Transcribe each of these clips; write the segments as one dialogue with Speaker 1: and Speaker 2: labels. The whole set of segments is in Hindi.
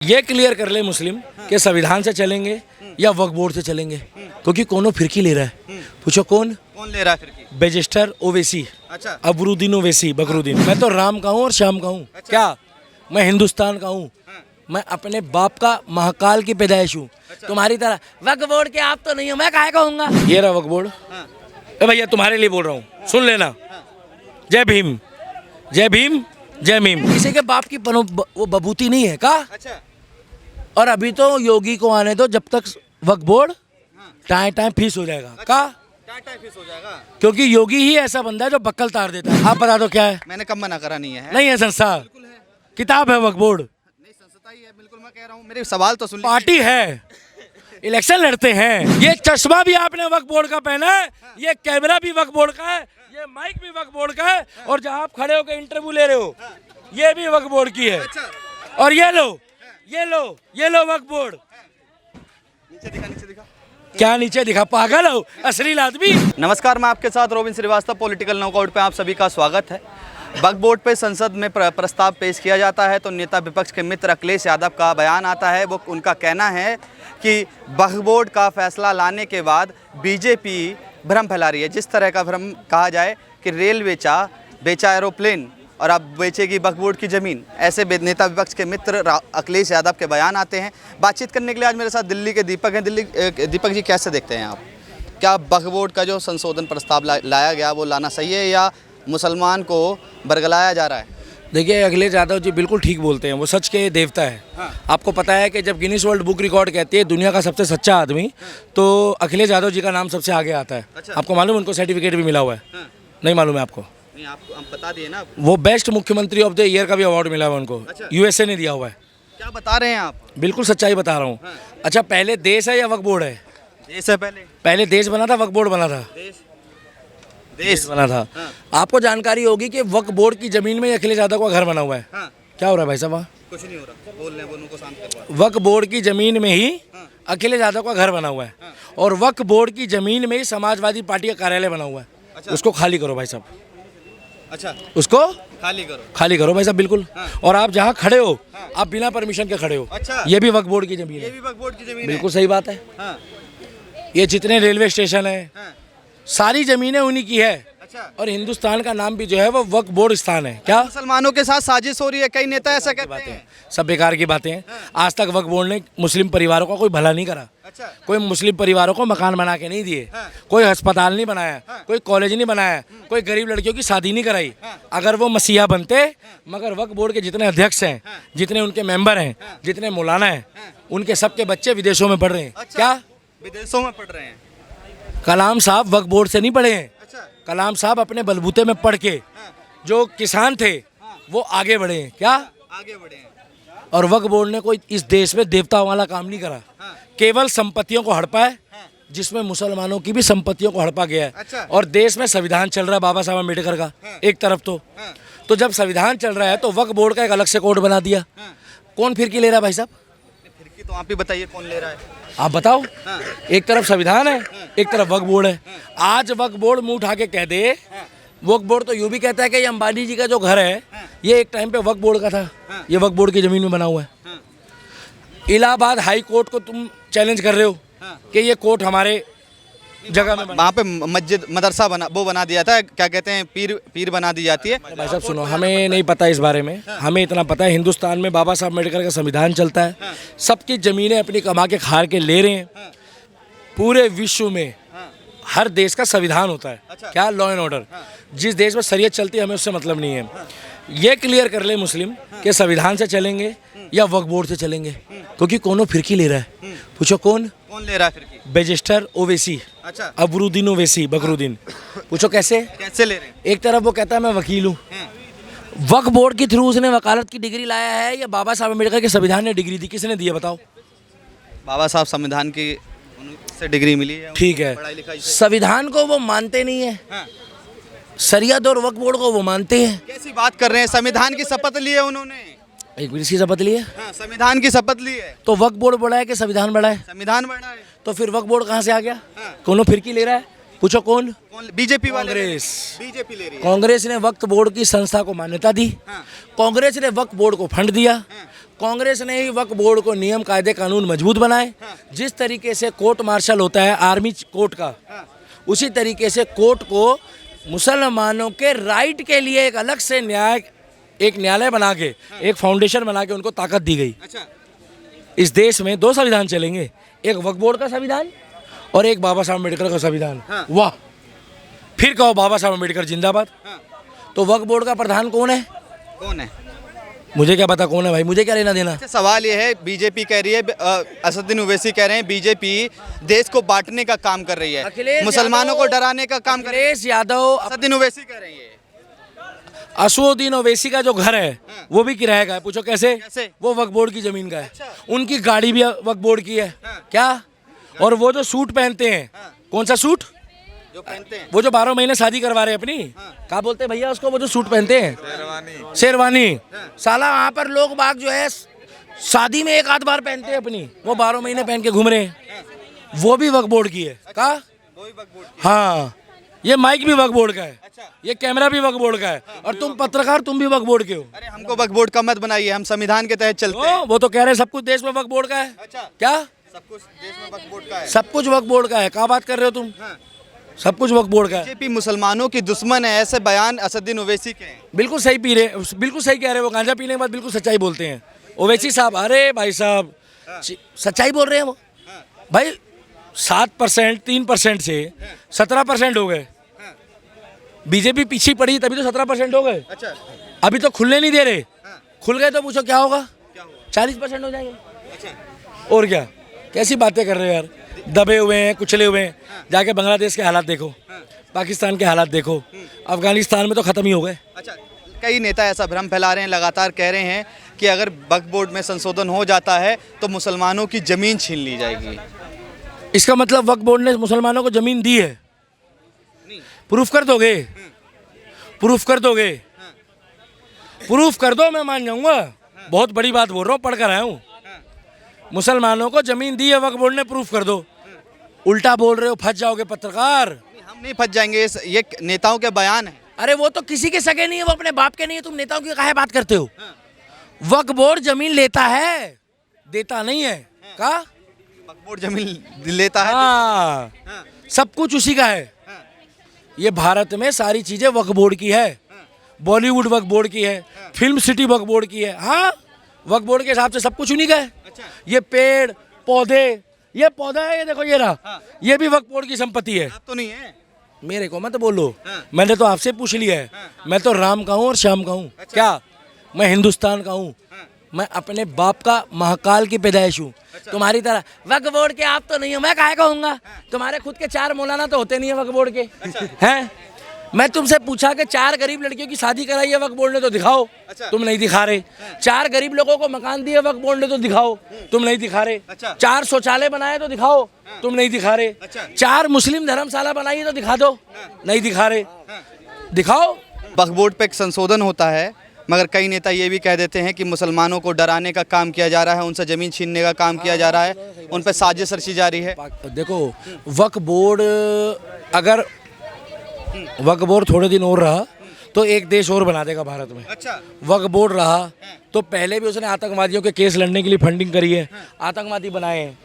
Speaker 1: ये क्लियर कर ले मुस्लिम कि संविधान से चलेंगे या वक्फ बोर्ड से चलेंगे, क्योंकि कोनो फिरकी ले रहा है। पूछो कौन
Speaker 2: ले रहा है फिर?
Speaker 1: बेजिस्टर ओवैसी,
Speaker 2: अच्छा।
Speaker 1: अबरुद्दीन ओवैसी, बकरुद्दीन। मैं तो राम का हूँ और श्याम का हूँ। क्या मैं हिंदुस्तान का हूँ? मैं अपने बाप का महाकाल की पैदाइश हूँ। तुम्हारी तरह वक्फ बोर्ड के आप तो नहीं हो, मैं काहे कहूँगा। ये रहा वक्फ बोर्ड। ए भैया तुम्हारे लिए बोल रहा हूँ, सुन लेना। जय भीम, जय भीम, जय भीम। किसी के बाप की वो बबूती नहीं है का।
Speaker 2: अच्छा।
Speaker 1: और अभी तो योगी को आने दो, जब तक वक्फ बोर्ड टाइम फीस हो जाएगा का।
Speaker 2: टाइम फीस हो जाएगा,
Speaker 1: क्योंकि योगी ही ऐसा बंदा है जो बक्कल तार देता है। आप बता दो क्या है।
Speaker 2: मैंने कब मना करा नहीं है?
Speaker 1: नहीं है संस्था, किताब है वक्फ बोर्ड।
Speaker 2: नहीं, संस्था ही है, बिल्कुल। मैं कह रहा हूँ, मेरे सवाल तो सुन।
Speaker 1: पार्टी है, इलेक्शन लड़ते हैं। ये चश्मा भी आपने वक्फ बोर्ड का पहना है, ये कैमरा भी वक्फ बोर्ड का है, ये माइक भी वक्फ बोर्ड का है, और जहाँ आप खड़े होकर इंटरव्यू ले रहे हो ये भी वक्फ बोर्ड की है। और ये लो वक्फ बोर्ड।
Speaker 2: नीचे दिखा, नीचे दिखा।
Speaker 1: क्या नीचे दिखा, पागल हो अश्लील आदमी।
Speaker 2: नमस्कार, मैं आपके साथ रोबिन श्रीवास्तव। पॉलिटिकल नॉकआउट पे आप सभी का स्वागत है। वक्फ बोर्ड पे संसद में प्रस्ताव पेश किया जाता है तो नेता विपक्ष के मित्र अखिलेश यादव का बयान आता है। वो उनका कहना है कि वक्फ बोर्ड का फैसला लाने के बाद बीजेपी भ्रम फैला रही है। जिस तरह का भ्रम कहा जाए कि रेल बेचा एरोप्लेन और अब बेचेगी वक्फ बोर्ड की ज़मीन। ऐसे नेता विपक्ष के मित्र अखिलेश यादव के बयान आते हैं। बातचीत करने के लिए आज मेरे साथ दिल्ली के दीपक हैं। दीपक जी, कैसे देखते हैं आप? क्या वक्फ बोर्ड का जो संशोधन प्रस्ताव लाया गया वो लाना सही है या मुसलमान को बरगलाया जा रहा है?
Speaker 1: देखिए, अखिलेश यादव जी बिल्कुल ठीक बोलते हैं, वो सच के देवता है। आपको पता है कि जब गिनीज वर्ल्ड बुक रिकॉर्ड कहती है दुनिया का सबसे सच्चा आदमी, तो अखिलेश यादव जी का नाम सबसे आगे आता है।
Speaker 2: अच्छा।
Speaker 1: आपको मालूम, उनको सर्टिफिकेट भी मिला हुआ है। नहीं मालूम है आपको?
Speaker 2: नहीं, आपको हम बता दिए ना।
Speaker 1: वो बेस्ट मुख्यमंत्री ऑफ द ईयर का भी अवार्ड मिला हुआ उनको।
Speaker 2: अच्छा।
Speaker 1: यूएसए ने दिया हुआ है।
Speaker 2: क्या बता रहे हैं आप?
Speaker 1: बिल्कुल सच्चाई बता रहा हूँ। अच्छा, पहले देश है या वक्फ बोर्ड है?
Speaker 2: देश है।
Speaker 1: पहले देश बना था, वक्फ बोर्ड बना था? देश बना था। आपको जानकारी होगी कि वक्फ बोर्ड की जमीन में अखिलेश यादव का घर बना हुआ है। क्या हो रहा है भाई साहब?
Speaker 2: कुछ नहीं हो रहा, बोल रहे हैं, उनको शांत करवा।
Speaker 1: वक्फ बोर्ड की जमीन में ही अखिलेश यादव का घर बना हुआ है, और वक्फ बोर्ड की जमीन में ही समाजवादी पार्टी का कार्यालय बना हुआ है।
Speaker 2: अच्छा।
Speaker 1: उसको खाली करो भाई साहब।
Speaker 2: अच्छा,
Speaker 1: उसको
Speaker 2: खाली करो
Speaker 1: भाई साहब, बिल्कुल। और आप जहाँ खड़े हो, आप बिना परमिशन के खड़े हो।
Speaker 2: अच्छा।
Speaker 1: ये भी वक्फ बोर्ड की जमीन है।
Speaker 2: भी वक्फ बोर्ड की जमीन है।
Speaker 1: बिल्कुल सही बात है। ये जितने रेलवे स्टेशन है, सारी जमीनें उन्हीं की है।
Speaker 2: अच्छा।
Speaker 1: और हिंदुस्तान का नाम भी जो है वो वक्फ बोर्ड स्थान है। क्या
Speaker 2: मुसलमानों के साथ साजिश हो रही है? कई नेता ऐसा कहते हैं।
Speaker 1: सब बेकार की बातें हैं। आज तक वक्फ बोर्ड ने मुस्लिम परिवारों का कोई भला नहीं करा।
Speaker 2: अच्छा।
Speaker 1: कोई मुस्लिम परिवारों को मकान बना के नहीं दिए, कोई अस्पताल नहीं बनाया, कोई कॉलेज नहीं बनाया, कोई गरीब लड़कियों की शादी नहीं कराई। अगर वो मसीहा बनते, मगर वक्फ बोर्ड के जितने अध्यक्ष हैं, जितने उनके मेंबर हैं, जितने मौलाना हैं, उनके सबके बच्चे विदेशों में पढ़ रहे हैं।
Speaker 2: अच्छा।
Speaker 1: क्या
Speaker 2: विदेशों में पढ़ रहे हैं?
Speaker 1: कलाम साहब वक्फ बोर्ड से नहीं पढ़े हैं।
Speaker 2: अच्छा।
Speaker 1: कलाम साहब अपने बलबूते में पढ़ के जो किसान थे वो आगे बढ़े हैं। क्या
Speaker 2: आगे बढ़े हैं?
Speaker 1: और वक्फ बोर्ड ने कोई इस देश में देवता वाला काम नहीं करा। केवल संपत्तियों को हड़पा है, जिसमें मुसलमानों की भी संपत्तियों को हड़पा गया है।
Speaker 2: अच्छा।
Speaker 1: और देश में संविधान चल रहा है बाबा साहब अम्बेडकर का एक तरफ तो जब संविधान चल रहा है तो वक्फ बोर्ड का एक अलग से कोड बना दिया। कौन फिरकी ले रहा है भाई साहब?
Speaker 2: फिरकी तो आप ही बताइए, कौन ले रहा है?
Speaker 1: आप बताओ। एक तरफ संविधान है, एक तरफ वक्फ बोर्ड है। आज वक्फ बोर्ड मुंह उठा के कह दे, वक्फ बोर्ड तो यूं भी कहता है कि ये अंबानी जी का जो घर है ये एक टाइम पे वक्फ बोर्ड का था, ये वक्फ बोर्ड की जमीन में बना हुआ है। इलाहाबाद हाई कोर्ट को तुम चैलेंज कर रहे हो कि ये कोर्ट हमारे जगह में
Speaker 2: वहाँ पे मस्जिद मदरसा बना दिया था। क्या कहते हैं, पीर बना दी जाती है।
Speaker 1: भाई साहब सुनो, हमें नहीं पता इस बारे में। हमें इतना पता है हिंदुस्तान में बाबा साहब अम्बेडकर का संविधान चलता है। सबकी ज़मीनें अपनी कमा के खार के ले रहे हैं। पूरे विश्व में हर देश का संविधान होता है।
Speaker 2: अच्छा।
Speaker 1: क्या लॉ एंड ऑर्डर। जिस देश में शरीयत चलती है हमें उससे मतलब नहीं है। ये क्लियर कर ले मुस्लिम कि संविधान से चलेंगे या वक्फ बोर्ड से चलेंगे, क्योंकि कोनो फिरकी ले रहा है। पूछो कौन
Speaker 2: ले रहा है फिरकी?
Speaker 1: बेजिस्टर ओवैसी।
Speaker 2: अच्छा।
Speaker 1: अबरुद्दीन ओवैसी, बकरुद्दीन। पूछो कैसे
Speaker 2: ले रहे हैं?
Speaker 1: एक तरफ वो कहता है मैं वकील हूँ, वक्फ बोर्ड के थ्रू उसने वकालत की डिग्री लाया है, या बाबा साहब अम्बेडकर के संविधान ने डिग्री दी? किसने दी है बताओ?
Speaker 2: बाबा साहब संविधान की से डिग्री मिली है।
Speaker 1: ठीक है, संविधान को वो मानते नहीं है, शरीयत और वक्फ बोर्ड को वो मानते हैं।
Speaker 2: कैसी बात कर रहे हैं? संविधान की शपथ ली है उन्होंने।
Speaker 1: एक मिनट की शपथ ली है।
Speaker 2: संविधान की शपथ ली है।
Speaker 1: तो वक्फ बोर्ड बड़ा है कि संविधान बड़ा है?
Speaker 2: संविधान बड़ा है।
Speaker 1: तो फिर वक्फ बोर्ड कहाँ से आ गया? कोनो फिरकी ले रहा है? पूछो कौन?
Speaker 2: बीजेपी वाले।
Speaker 1: बीजेपी
Speaker 2: ले रही है।
Speaker 1: कांग्रेस ने वक्फ बोर्ड की संस्था को मान्यता दी। कांग्रेस ने वक्फ बोर्ड को फंड दिया। कांग्रेस ने ही वक्फ बोर्ड को नियम कायदे कानून मजबूत बनाए। जिस तरीके से कोर्ट मार्शल होता है आर्मी कोर्ट का, उसी तरीके से कोर्ट को मुसलमानों के राइट के लिए एक अलग से न्यायालय बना के, एक फाउंडेशन बना के उनको ताकत दी गई। इस देश में 2 संविधान चलेंगे, एक वक्फ बोर्ड का संविधान और एक बाबा साहब अम्बेडकर का संविधान। वाह, फिर कहो बाबा साहब अम्बेडकर जिंदाबाद। तो वक्फ बोर्ड का प्रधान कौन है?
Speaker 2: कौन है?
Speaker 1: मुझे क्या पता कौन है भाई, मुझे क्या लेना देना।
Speaker 2: अच्छा, सवाल ये है, बीजेपी कह रही है, असदुद्दीन ओवैसी कह रहे हैं बीजेपी देश को बांटने का काम कर रही है,
Speaker 1: अखिलेश
Speaker 2: मुसलमानों को डराने का काम कर रही है।
Speaker 1: अखिलेश यादव,
Speaker 2: असदुद्दीन ओवैसी कह रही है।
Speaker 1: असदुद्दीन ओवैसी का जो घर है वो भी किराए का है। पूछो कैसे?
Speaker 2: कैसे?
Speaker 1: वो वक्फ बोर्ड की जमीन का है। उनकी गाड़ी भी वक्फ बोर्ड की है। क्या? और वो जो सूट पहनते हैं, कौन सा सूट
Speaker 2: जो पहनते हैं,
Speaker 1: वो जो 12 महीने शादी करवा रहे हैं अपनी, क्या बोलते हैं भैया उसको, वो जो सूट पहनते हैं? शेरवानी। साला वहाँ पर लोग बाग जो है शादी में 1 आध बार पहनते हैं अपनी, वो 12 महीने पहन के घूम रहे हैं। वो भी वक्फ बोर्ड की है। का? हाँ, ये माइक भी वक्फ बोर्ड का है। ये कैमरा भी वक्फ बोर्ड का है। और तुम पत्रकार, तुम भी वक्फ बोर्ड के हो।
Speaker 2: अरे हमको वक्फ बोर्ड का मत बनाइए, हम संविधान के तहत चलते हैं।
Speaker 1: वो तो कह रहे हैं सब कुछ देश में वक्फ बोर्ड का है। क्या?
Speaker 2: सब कुछ देश में वक्फ बोर्ड का है।
Speaker 1: सब कुछ वक्फ बोर्ड का है। क्या बात कर रहे हो तुम? सब कुछ वक्फ बोर्ड का है।
Speaker 2: बीजेपी मुसलमानों की दुश्मन है, ऐसे बयान असदुद्दीन ओवैसी के हैं।
Speaker 1: बिल्कुल सही पी रहे, बिल्कुल सही कह रहे हैं। वो गांजा पीने के बाद बिल्कुल सच्चाई बोलते हैं ओवैसी साहब। अरे भाई साहब, सच्चाई बोल रहे हैं वो भाई। 7%, 3% से 17% हो गए। बीजेपी पीछे पड़ी तभी तो 17% हो गए।
Speaker 2: अच्छा,
Speaker 1: अभी तो खुलने नहीं दे रहे। खुल गए तो पूछो क्या होगा? 40% हो जाएंगे। और क्या? कैसी बातें कर रहे हो यार? दबे हुए हैं, कुचले हुए हैं। जाके बांग्लादेश के हालात देखो, पाकिस्तान के हालात देखो, अफगानिस्तान में तो खत्म ही हो गए।
Speaker 2: अच्छा, कई नेता ऐसा भ्रम फैला रहे हैं, लगातार कह रहे हैं कि अगर वक्फ बोर्ड में संशोधन हो जाता है तो मुसलमानों की जमीन छीन ली जाएगी।
Speaker 1: इसका मतलब वक्फ बोर्ड ने मुसलमानों को जमीन दी है? प्रूफ कर दोगे? प्रूफ कर दोगे? प्रूफ कर दो, मैं मान जाऊंगा। बहुत बड़ी बात बोल रहा हूँ, पढ़ कर आया हूँ। मुसलमानों को जमीन दी है वक्फ बोर्ड ने, प्रूफ कर दो। उल्टा बोल रहे हो, फंस जाओगे पत्रकार।
Speaker 2: हम नहीं फंस जाएंगे, ये नेताओं के बयान है।
Speaker 1: अरे वो तो किसी के सगे नहीं है, वो अपने बाप के नहीं है। तुम नेताओं की काहे बात करते हो? वक्फ बोर्ड जमीन लेता है, देता नहीं है। का?
Speaker 2: वक्फ बोर्ड जमीन लेता है।
Speaker 1: हाँ, सब कुछ उसी का है। ये भारत में सारी चीजें वक्फ बोर्ड की है। बॉलीवुड वक्फ बोर्ड की है, फिल्म सिटी वक्फ बोर्ड की है। हाँ, वक्फ बोर्ड के हिसाब से सब कुछ उन्हीं का है। ये पेड़ पौधे, ये पौधा है, ये देखो ये रहा, ये भी वक्फ बोर्ड की संपत्ति है।
Speaker 2: आप तो नहीं है।
Speaker 1: मेरे को मत बोलो, मैंने तो आपसे पूछ लिया है। मैं तो राम का हूँ और श्याम का हूँ। क्या? मैं हिंदुस्तान का हूँ। मैं अपने बाप का महाकाल की पैदाइश हूँ। तुम्हारी तरह वक्फ बोर्ड के आप तो नहीं हो, मैं काहे कहूँगा? तुम्हारे खुद के 4 मौलाना तो होते नहीं है वक्फ बोर्ड के, हैं? मैं तुमसे पूछा कि 4 गरीब लड़कियों की शादी कराई है वक्फ बोर्ड ने, तो दिखाओ। तुम नहीं दिखा रहे। 4 गरीब लोगों को मकान दिए वक्फ बोर्ड ने, तो दिखाओ। तुम नहीं दिखा रहे। 4 शौचालय बनाए तो दिखाओ। तुम नहीं दिखा रहे। 4 मुस्लिम धर्मशाला बनाई है तो दिखा दो। नहीं दिखा रहे, दिखाओ।
Speaker 2: वक्फ बोर्ड पे एक संशोधन होता है, मगर कई नेता ये भी कह देते हैं कि मुसलमानों को डराने का काम किया जा रहा है, उनसे ज़मीन छीनने का काम किया जा रहा है, उन पर साजिश रची जा रही है।
Speaker 1: देखो, वक्फ बोर्ड अगर वक्फ बोर्ड थोड़े दिन और रहा तो एक देश और बना देगा भारत में।
Speaker 2: अच्छा,
Speaker 1: वक्फ बोर्ड रहा तो पहले भी उसने आतंकवादियों के केस लड़ने के लिए फंडिंग करी है, आतंकवादी बनाए हैं,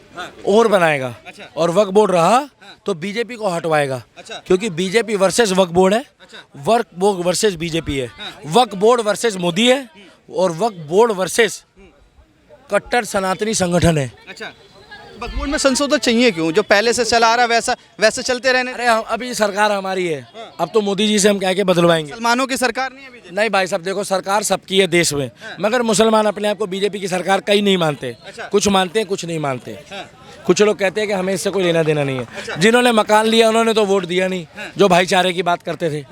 Speaker 1: और बनाएगा। और वक्फ बोर्ड रहा तो बीजेपी को हटवाएगा, क्योंकि बीजेपी वर्सेस वक्फ बोर्ड है, वक्फ बोर्ड वर्सेस बीजेपी है, वक्फ बोर्ड वर्सेस मोदी है, और वक्फ बोर्ड वर्सेस कट्टर सनातनी संगठन है।
Speaker 2: अच्छा, वक्फ बोर्ड में संशोधन चाहिए क्यों? जो पहले से चला आ रहा है वैसे चलते रहने।
Speaker 1: अरे अभी सरकार हमारी है, अब तो मोदी जी से हम कह के बदलवाएंगे।
Speaker 2: मुसलमानों की सरकार नहीं है बीजेपी।
Speaker 1: नहीं भाई साहब, देखो सरकार सबकी है देश में, मगर मुसलमान अपने आप को बीजेपी की सरकार कई नहीं मानते। कुछ मानते हैं, कुछ नहीं मानते। कुछ लोग कहते हैं कि हमें इससे कोई लेना देना नहीं है। जिन्होंने मकान लिया उन्होंने तो वोट दिया नहीं, जो भाईचारे की बात करते थे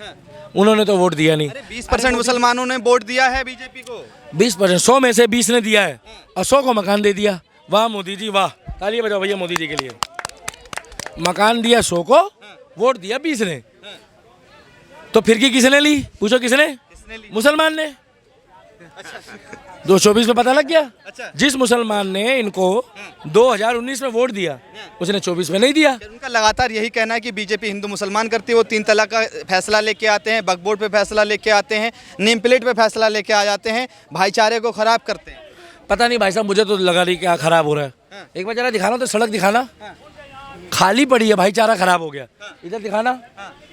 Speaker 1: उन्होंने तो वोट दिया नहीं।
Speaker 2: 20% मुसलमानों ने वोट दिया है बीजेपी को।
Speaker 1: 20%, 100 में से 20 ने दिया है और 100 को मकान दे दिया। वाह मोदी जी, वाह, तालियां बजाओ भैया मोदी जी के लिए। मकान दिया 100 को, वोट दिया 20 ने। तो फिर की किसने ली? पूछो किसने? मुसलमान ने। 2024 में पता लग गया। जिस मुसलमान ने इनको 2019 में वोट दिया उसने 24 में नहीं दिया।
Speaker 2: उनका लगातार यही कहना है कि बीजेपी हिंदू मुसलमान करती है। वो 3 तलाक का फैसला लेके आते हैं, वक्फ बोर्ड पे फैसला लेके आते हैं, नेम प्लेट पे फैसला लेके आ जाते हैं, भाईचारे को खराब करते हैं।
Speaker 1: पता नहीं भाई साहब, मुझे तो लगा नहीं क्या खराब हो रहा है। एक बार जरा दिखाना तो सड़क दिखाना, खाली पड़ी है, भाईचारा खराब हो गया। इधर दिखाना,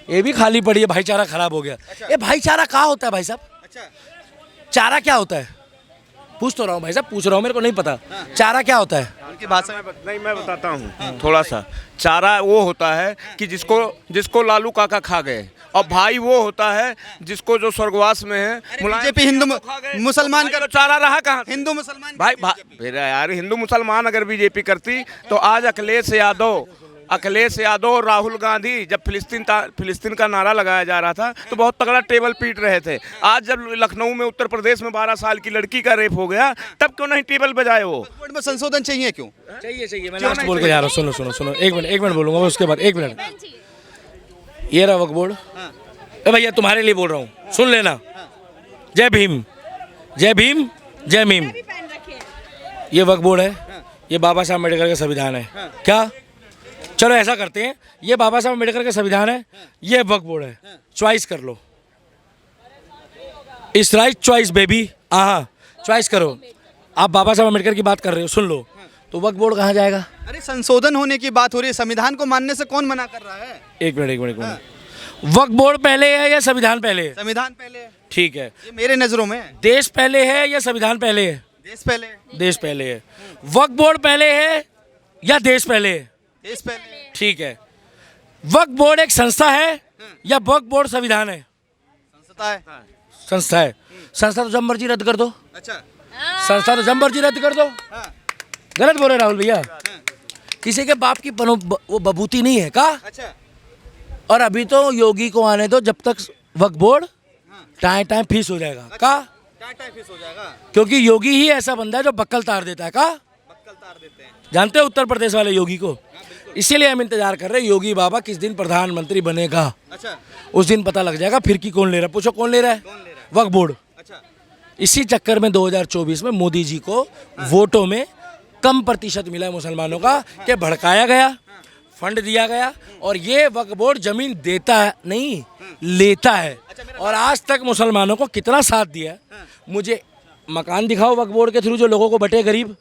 Speaker 1: ये भी खाली पड़ी है, भाईचारा खराब हो गया। ये भाईचारा कहाँ होता है भाई साहब? चारा क्या होता है? पूछ तो रहा हूँ भाई साहब, पूछ रहा हूँ, मेरे को नहीं पता चारा क्या होता है।
Speaker 2: उनकी भाषा में
Speaker 3: नहीं, मैं बताता हूँ थोड़ा सा। चारा वो होता है कि जिसको लालू काका खा गए, और भाई वो होता है जिसको जो स्वर्गवास में है।
Speaker 2: बीजेपी हिंदू मुसलमान
Speaker 3: का चारा रहा कहाँ?
Speaker 2: हिंदू मुसलमान
Speaker 3: भाई मेरा यार, हिंदू मुसलमान अगर बीजेपी करती तो आज अखिलेश यादव और राहुल गांधी जब फिलिस्तीन का नारा लगाया जा रहा था तो बहुत तगड़ा टेबल पीट रहे थे। आज जब लखनऊ में उत्तर प्रदेश में 12 साल की लड़की का रेप हो गया, तब क्यों नहीं टेबल बजाए वो?
Speaker 2: वक्फ में संशोधन चाहिए क्यों?
Speaker 1: चाहिए। मैं लास्ट बोल के जा रहा हूँ, सुनो, एक मिनट बोलूंगा, उसके बाद 1 मिनट। ये रहा वक्फ बोर्ड। भैया तुम्हारे लिए बोल रहा हूँ, सुन लेना। जय भीम, जय भीम, जय मीम। ये वक्फ बोर्ड है, ये बाबा साहब अम्बेडकर का संविधान है। क्या? चलो ऐसा करते हैं, ये बाबा साहब अम्बेडकर का संविधान है, ये वक्फ बोर्ड है, चॉइस कर लो। इस राइट चॉइस बेबी, हाँ चॉइस करो। आप बाबा साहब अम्बेडकर की बात कर रहे हो, सुन लो, तो वक्फ बोर्ड कहाँ जाएगा?
Speaker 2: अरे संशोधन होने की बात हो रही है, संविधान को मानने से कौन मना कर रहा है?
Speaker 1: एक मिनट। वक्फ बोर्ड पहले है या संविधान पहले है?
Speaker 2: संविधान पहले है।
Speaker 1: ठीक है,
Speaker 2: ये मेरे नजरों में है।
Speaker 1: देश पहले है या संविधान पहले है?
Speaker 2: देश पहले है।
Speaker 1: देश पहले है। वक्फ बोर्ड पहले है या देश पहले है?
Speaker 2: देश पहले है।
Speaker 1: ठीक है। वक्फ बोर्ड एक संस्था है या वक्फ बोर्ड संविधान है?
Speaker 2: संस्था है।
Speaker 1: संस्था है। संस्था तो जब मर्जी रद्द कर दो।
Speaker 2: अच्छा।
Speaker 1: संस्था तो जब मर्जी रद्द कर दो। गलत बोल रहे राहुल भैया, किसी के बाप की वो बबूती नहीं है का।
Speaker 2: अच्छा।
Speaker 1: और अभी तो योगी को आने दो, जब तक वक्फ बोर्ड टाइम फीस हो जाएगा का।
Speaker 2: फीस हो जाएगा
Speaker 1: क्योंकि योगी ही ऐसा बंदा है जो बक्कल तार देता है का।
Speaker 2: बक्कल तार देते हैं।
Speaker 1: जानते हो उत्तर प्रदेश वाले योगी को, इसीलिए हम इंतजार कर रहे हैं योगी बाबा किस दिन प्रधानमंत्री बनेगा।
Speaker 2: अच्छा।
Speaker 1: उस दिन पता लग जाएगा फिर की कौन ले रहा है। पूछो कौन ले रहा है? वक्फ बोर्ड।
Speaker 2: अच्छा।
Speaker 1: इसी चक्कर में 2024 में मोदी जी को वोटों में कम प्रतिशत मिला है मुसलमानों का, कि भड़काया गया, फंड दिया गया, और ये वक्फ बोर्ड जमीन देता है नहीं, लेता है। और आज तक मुसलमानों को कितना साथ दिया है। मुझे मकान दिखाओ वक्फ बोर्ड के थ्रू जो लोगों को बटे गरीब,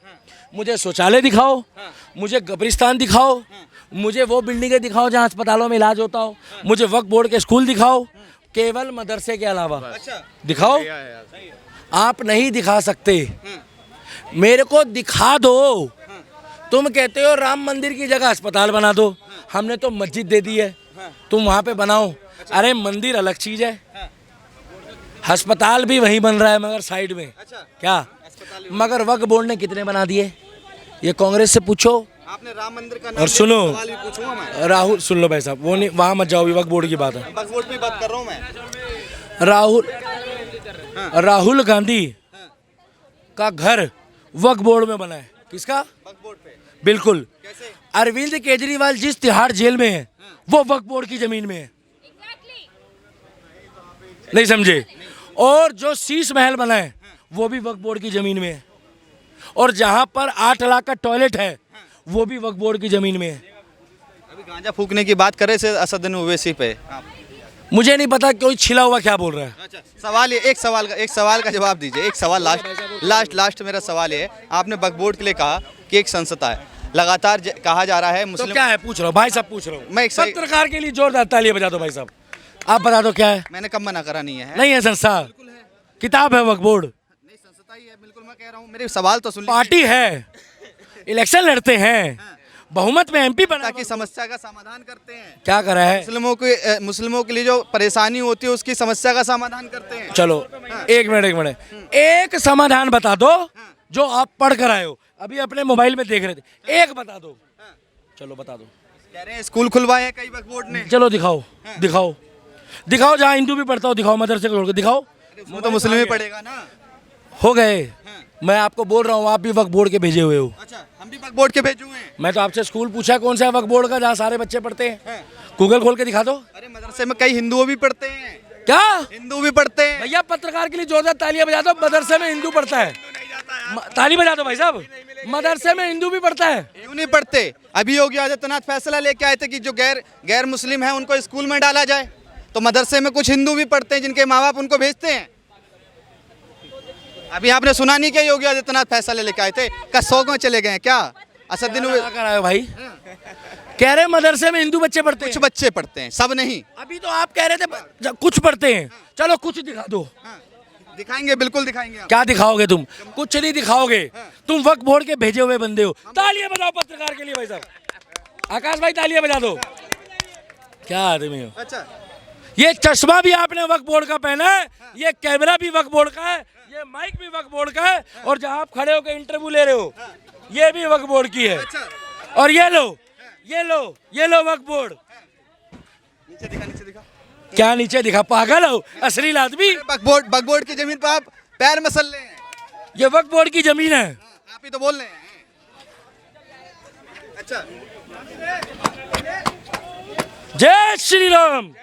Speaker 1: मुझे शौचालय दिखाओ, मुझे कब्रिस्तान दिखाओ, मुझे वो बिल्डिंगें दिखाओ जहाँ अस्पतालों में इलाज होता हो, मुझे वक्फ बोर्ड के स्कूल दिखाओ, केवल मदरसे के अलावा दिखाओ। आप नहीं दिखा सकते, मेरे को दिखा दो। तुम कहते हो राम मंदिर की जगह अस्पताल बना दो, हमने तो मस्जिद दे दी है, तुम वहाँ पे बनाओ। अरे मंदिर अलग चीज़ है, अस्पताल भी वहीं बन रहा है मगर साइड में। क्या? मगर वक्फ बोर्ड ने कितने बना दिए, ये कांग्रेस से पूछो।
Speaker 2: आपने राम मंदिर का नाम
Speaker 1: और सुनो
Speaker 2: सवाल भी पूछूंगा मैं।
Speaker 1: राहुल, सुन लो भाई साहब, वो नहीं, वहाँ मत जाओ, वक्फ बोर्ड की बात है।
Speaker 2: वक्फ बोर्ड पे बात कर रहा हूँ मैं।
Speaker 1: राहुल गांधी का घर वक्फ बोर्ड में बना है। किसका?
Speaker 2: वक्फ बोर्ड पे।
Speaker 1: बिल्कुल।
Speaker 2: कैसे?
Speaker 1: अरविंद केजरीवाल जिस तिहाड़ जेल में है वो वक्फ बोर्ड की जमीन में है। नहीं समझे? और जो शीश महल बना है वो भी वक्फ बोर्ड की जमीन में है। और जहां पर 8 लाख का टॉयलेट है वो भी वक्फ बोर्ड की जमीन में है।
Speaker 2: अभी गांजा फूकने की बात करे से असदुद्दीन ओवैसी पे।
Speaker 1: मुझे नहीं पता कोई छिला हुआ क्या बोल रहा है।
Speaker 2: अच्छा, सवाल ये, एक सवाल का जवाब दीजिए। एक सवाल लास्ट मेरा सवाल ये है, आपने वक्फ बोर्ड के लिए कहा कि एक संस्था है, लगातार कहा जा रहा है
Speaker 1: तो
Speaker 2: मुस्लिम।
Speaker 1: क्या है? पूछ रहा हूँ भाई साहब, पूछ रहा हूँ।
Speaker 2: मैं एक
Speaker 1: पत्रकार के लिए जोरदार तालियां बजा दो भाई साहब। आप बता दो क्या है?
Speaker 2: मैंने कब मना करा नहीं है?
Speaker 1: नहीं है संस्था, किताब है वक्फ बोर्ड।
Speaker 2: नहीं, संस्था ही है, बिल्कुल। मैं कह रहा हूँ, मेरे सवाल तो सुन लीजिए।
Speaker 1: पार्टी है, इलेक्शन लड़ते हैं, बहुमत में एमपी बना
Speaker 2: ताकि समस्या का समाधान करते हैं।
Speaker 1: क्या कर रहा है?
Speaker 2: मुस्लिमों के लिए जो परेशानी होती है उसकी समस्या का समाधान करते हैं।
Speaker 1: चलो एक मिनट, एक समाधान बता दो जो आप पढ़ कर आए हो, अभी अपने मोबाइल में देख रहे थे, एक बता दो। चलो बता दो।
Speaker 2: कह रहे हैं स्कूल खुलवाए हैं कई वक्फ बोर्ड ने।
Speaker 1: चलो दिखाओ जहाँ हिंदू भी पढ़ता हो, दिखाओ, मदरसे को छोड़ के दिखाओ।
Speaker 2: वो तो मुस्लिम ही पढ़ेगा ना।
Speaker 1: हो गए, मैं आपको बोल रहा हूँ, आप भी वक्फ बोर्ड के भेजे हुए हो।
Speaker 2: अच्छा, हम भी वक्फ बोर्ड के भेजे हुए हैं।
Speaker 1: मैं तो आपसे स्कूल पूछा कौन सा है वक्फ बोर्ड का जहाँ सारे बच्चे पढ़ते हैं। गूगल खोल के दिखा दो।
Speaker 2: अरे मदरसे में कई हिंदुओं भी पढ़ते हैं।
Speaker 1: क्या?
Speaker 2: हिंदू भी पढ़ते हैं।
Speaker 1: भैया पत्रकार के लिए जोरदार तालियां बजा दो। मदरसे में हिंदू पढ़ता है, ताली बजा दो भाई साहब। मदरसे में हिंदू भी पढ़ता है।
Speaker 2: क्यों नहीं पढ़ते? अभी योगी आदित्यनाथ फैसला लेके आए थे कि जो गैर मुस्लिम है उनको स्कूल में डाला जाए, तो मदरसे में कुछ हिंदू भी पढ़ते हैं जिनके माँ बाप उनको भेजते हैं। अभी आपने सुना नहीं क्या योगी आदित्यनाथ फैसला लेके आए थे? क्या 100 में चले गए हैं क्या? असदुद्दीन
Speaker 1: क्या कर रहे हो भाई? कह रहे मदरसे में हिंदू बच्चे पढ़ते
Speaker 2: कुछ
Speaker 1: हैं।
Speaker 2: बच्चे पढ़ते हैं, सब नहीं।
Speaker 1: अभी तो आप कह रहे थे कुछ पढ़ते हैं। चलो कुछ दिखा दो।
Speaker 2: दिखाएंगे, बिल्कुल दिखाएंगे आप।
Speaker 1: क्या दिखाओगे तुम? कुछ नहीं दिखाओगे। तुम वक्फ बोर्ड के भेजे हुए बंदे हो। तालियां बजाओ पत्रकार के लिए भाई साहब। आकाश भाई तालियां बजा दो। क्या आदमी हो?
Speaker 2: अच्छा,
Speaker 1: ये चश्मा भी आपने वक्फ बोर्ड का पहना है, ये कैमरा भी वक्फ बोर्ड का है, ये माइक भी वक्फ बोर्ड का है, और जहां आप खड़े होकर इंटरव्यू ले रहे हो ये भी वक्फ बोर्ड की है। और ये लो वक्फ बोर्ड।
Speaker 2: नीचे दिखा, नीचे दिखा।
Speaker 1: क्या नीचे दिखा? पागल हो? अश्लील आदमी।
Speaker 2: वक्फ बोर्ड की जमीन पर आप पैर मसल रहे हैं।
Speaker 1: ये वक्फ बोर्ड की जमीन है।
Speaker 2: आप ही तो बोल रहे हैं। अच्छा,
Speaker 1: जय श्री राम।